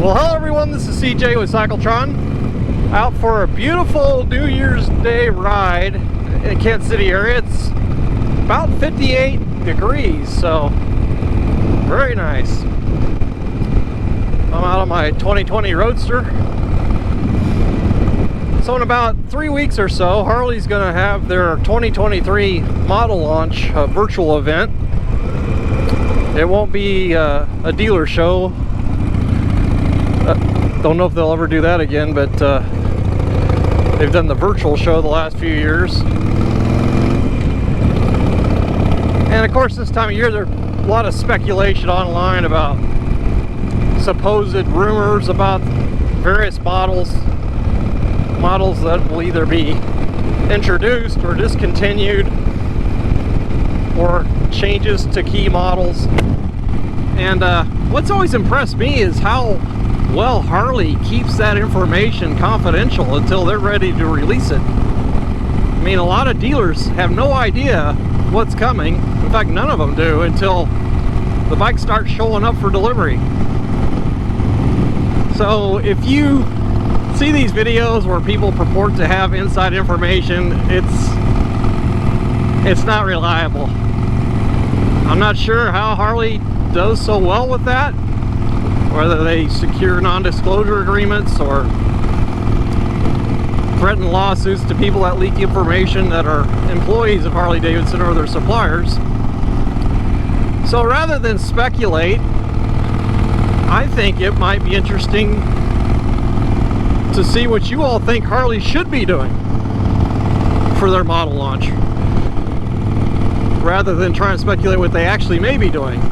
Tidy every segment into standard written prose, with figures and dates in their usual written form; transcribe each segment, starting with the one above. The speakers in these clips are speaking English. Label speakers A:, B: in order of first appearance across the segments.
A: Well, hello everyone, this is CJ with Cycletron, out for a beautiful New Year's Day ride in Kansas City area. It's about 58 degrees, so very nice. I'm out on my 2020 Roadster. So in about 3 weeks or so, Harley's going to have their 2023 model launch virtual event. It won't be a dealer show. Don't know if they'll ever do that again, but they've done the virtual show the last few years. And of course, this time of year, there's a lot of speculation online about supposed rumors about various models that will either be introduced or discontinued, or changes to key models. And what's always impressed me is how well Harley keeps that information confidential until they're ready to release it. I mean, a lot of dealers have no idea what's coming. In fact, none of them do until the bikes start showing up for delivery. So if you see these videos where people purport to have inside information, it's not reliable. I'm not sure how Harley does so well with that, whether they secure non-disclosure agreements or threaten lawsuits to people that leak information that are employees of Harley Davidson or their suppliers. So rather than speculate, I think it might be interesting to see what you all think Harley should be doing for their model launch, rather than trying to speculate what they actually may be doing.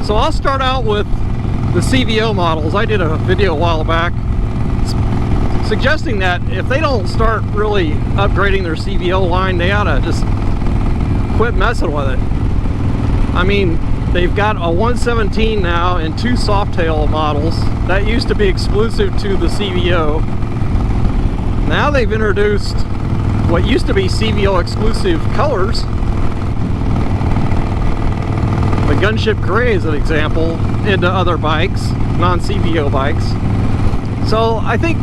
A: So I'll start out with the CVO models. I did a video a while back suggesting that if they don't start really upgrading their CVO line, they ought to just quit messing with it. I mean, they've got a 117 now and two Softail models that used to be exclusive to the CVO. Now they've introduced what used to be CVO exclusive colors. The Gunship Gray is an example, into other bikes, non-CVO bikes. So I think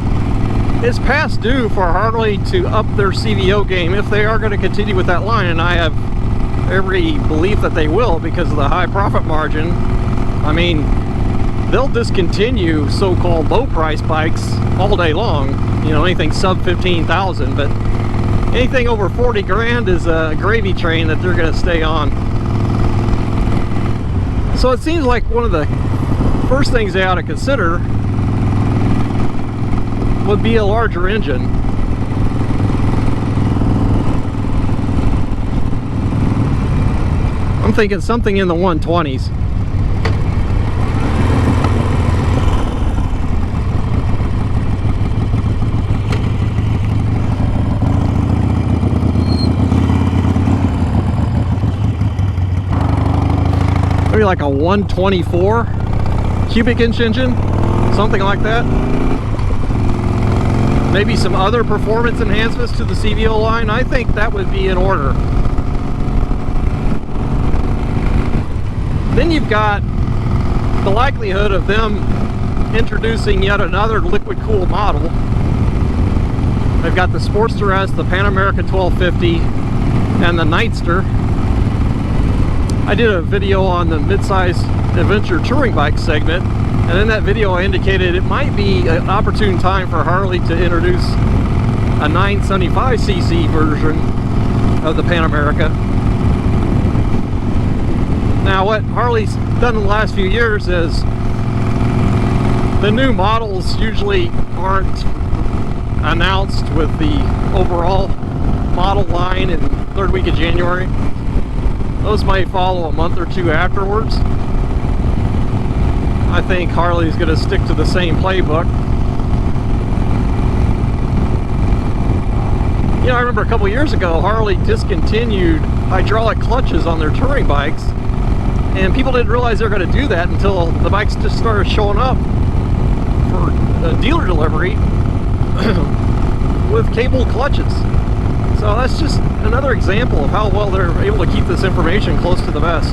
A: it's past due for Harley to up their CVO game if they are going to continue with that line, and I have every belief that they will because of the high profit margin. I mean, they'll discontinue so-called low-price bikes all day long, you know, anything sub 15,000, but anything over 40 grand is a gravy train that they're going to stay on. So it seems like one of the first things they ought to consider would be a larger engine. I'm thinking something in the 120s. Maybe like a 124 cubic inch engine, something like that. Maybe some other performance enhancements to the CVO line. I think that would be in order. Then you've got the likelihood of them introducing yet another liquid cooled model. They've got the Sportster S, the Pan America 1250, and the Nightster. I did a video on the midsize adventure touring bike segment, and in that video I indicated it might be an opportune time for Harley to introduce a 975cc version of the Pan America. Now, what Harley's done in the last few years is the new models usually aren't announced with the overall model line in the third week of January. Those might follow a month or two afterwards. I think Harley's going to stick to the same playbook. You know, I remember a couple years ago, Harley discontinued hydraulic clutches on their touring bikes, and people didn't realize they were going to do that until the bikes just started showing up for dealer delivery with cable clutches. So that's just another example of how well they're able to keep this information close to the vest.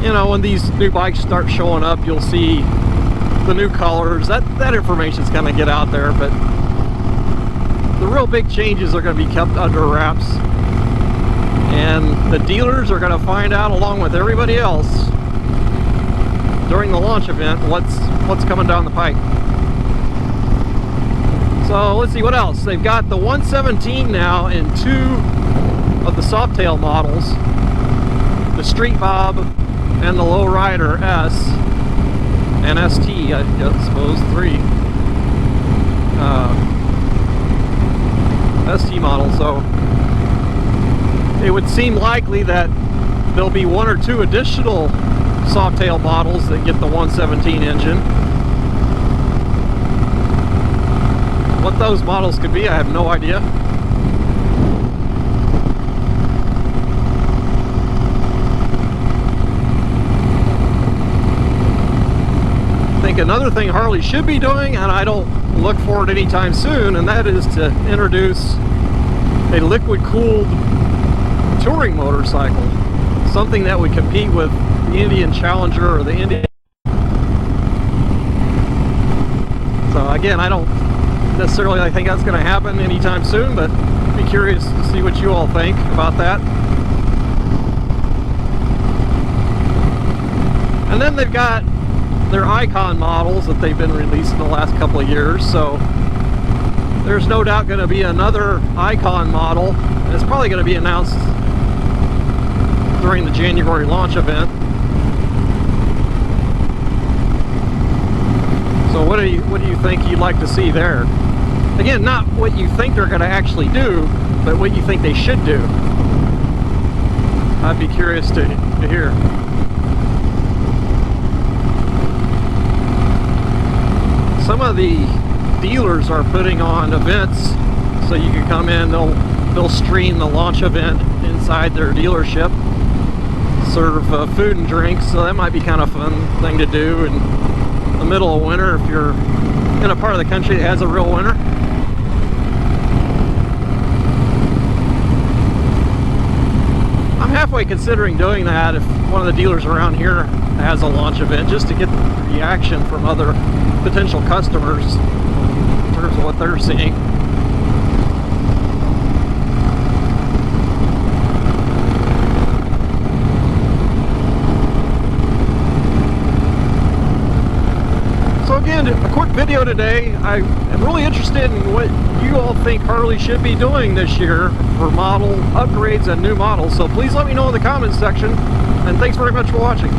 A: you know, when these new bikes start showing up, you'll see the new colors. That information's gonna get out there, but the real big changes are gonna be kept under wraps, and the dealers are gonna find out along with everybody else during the launch event what's coming down the pike. So let's see what else. They've got the 117 now in 2 of the Softail models, the Street Bob and the Lowrider S and ST, I suppose, 3 ST model. So it would seem likely that there'll be 1 or 2 additional Softail models that get the 117 engine. What those models could be, I have no idea. I think another thing Harley should be doing, and I don't look for it anytime soon, and that is to introduce a liquid-cooled touring motorcycle. Something that would compete with the Indian Challenger or the Indian. So again, I don't necessarily think that's going to happen anytime soon, but I'd be curious to see what you all think about that. And then they've got their Icon models that they've been releasing the last couple of years, so there's no doubt going to be another Icon model, and it's probably going to be announced during the January launch event. So what do you think you'd like to see there? Again, not what you think they're going to actually do, but what you think they should do. I'd be curious to hear. Some of the dealers are putting on events, so you can come in, they'll stream the launch event inside their dealership, serve food and drinks, so that might be kind of a fun thing to do in the middle of winter if you're in a part of the country that has a real winter. I'm halfway considering doing that if one of the dealers around here has a launch event, just to get the reaction from other potential customers in terms of what they're seeing. So again, a quick video today. I am really interested in what you all think Harley should be doing this year for model upgrades and new models. So please let me know in the comments section, and thanks very much for watching.